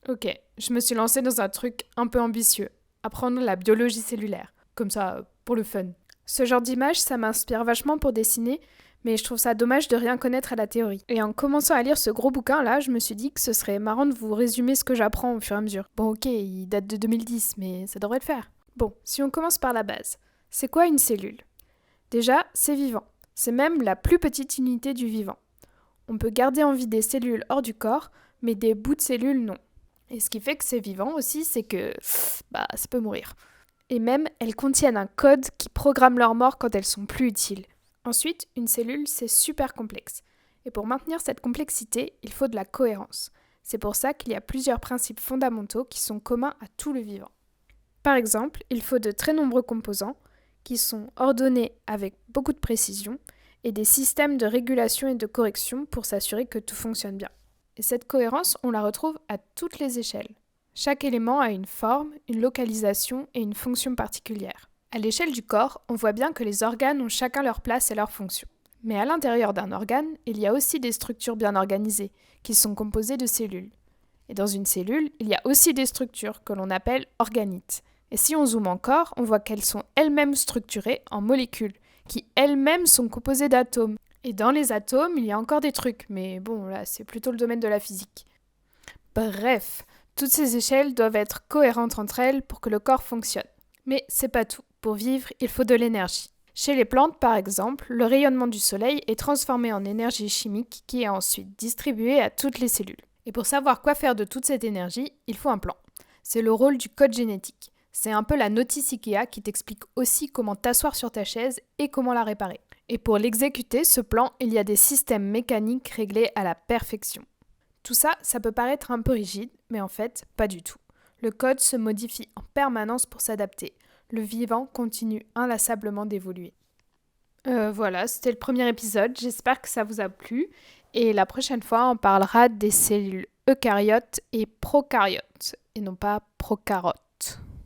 Ok, je me suis lancée dans un truc un peu ambitieux, apprendre la biologie cellulaire, comme ça, pour le fun. Ce genre d'image, ça m'inspire vachement pour dessiner, mais je trouve ça dommage de rien connaître à la théorie. Et en commençant à lire ce gros bouquin-là, je me suis dit que ce serait marrant de vous résumer ce que j'apprends au fur et à mesure. Bon ok, il date de 2010, mais ça devrait le faire. Bon, si on commence par la base, c'est quoi une cellule? Déjà, c'est vivant. C'est même la plus petite unité du vivant. On peut garder en vie des cellules hors du corps, mais des bouts de cellules non. Et ce qui fait que c'est vivant aussi, c'est que ça peut mourir. Et même, elles contiennent un code qui programme leur mort quand elles sont plus utiles. Ensuite, une cellule, c'est super complexe. Et pour maintenir cette complexité, il faut de la cohérence. C'est pour ça qu'il y a plusieurs principes fondamentaux qui sont communs à tout le vivant. Par exemple, il faut de très nombreux composants qui sont ordonnés avec beaucoup de précision et des systèmes de régulation et de correction pour s'assurer que tout fonctionne bien. Et cette cohérence, on la retrouve à toutes les échelles. Chaque élément a une forme, une localisation et une fonction particulière. À l'échelle du corps, on voit bien que les organes ont chacun leur place et leur fonction. Mais à l'intérieur d'un organe, il y a aussi des structures bien organisées, qui sont composées de cellules. Et dans une cellule, il y a aussi des structures que l'on appelle organites. Et si on zoome encore, on voit qu'elles sont elles-mêmes structurées en molécules, qui elles-mêmes sont composées d'atomes. Et dans les atomes, il y a encore des trucs, mais bon, là, c'est plutôt le domaine de la physique. Bref, toutes ces échelles doivent être cohérentes entre elles pour que le corps fonctionne. Mais c'est pas tout. Pour vivre, il faut de l'énergie. Chez les plantes, par exemple, le rayonnement du soleil est transformé en énergie chimique qui est ensuite distribuée à toutes les cellules. Et pour savoir quoi faire de toute cette énergie, il faut un plan. C'est le rôle du code génétique. C'est un peu la notice IKEA qui t'explique aussi comment t'asseoir sur ta chaise et comment la réparer. Et pour l'exécuter, ce plan, il y a des systèmes mécaniques réglés à la perfection. Tout ça, ça peut paraître un peu rigide, mais en fait, pas du tout. Le code se modifie en permanence pour s'adapter. Le vivant continue inlassablement d'évoluer. Voilà, c'était le premier épisode. J'espère que ça vous a plu. Et la prochaine fois, on parlera des cellules eucaryotes et procaryotes, et non pas procarotes.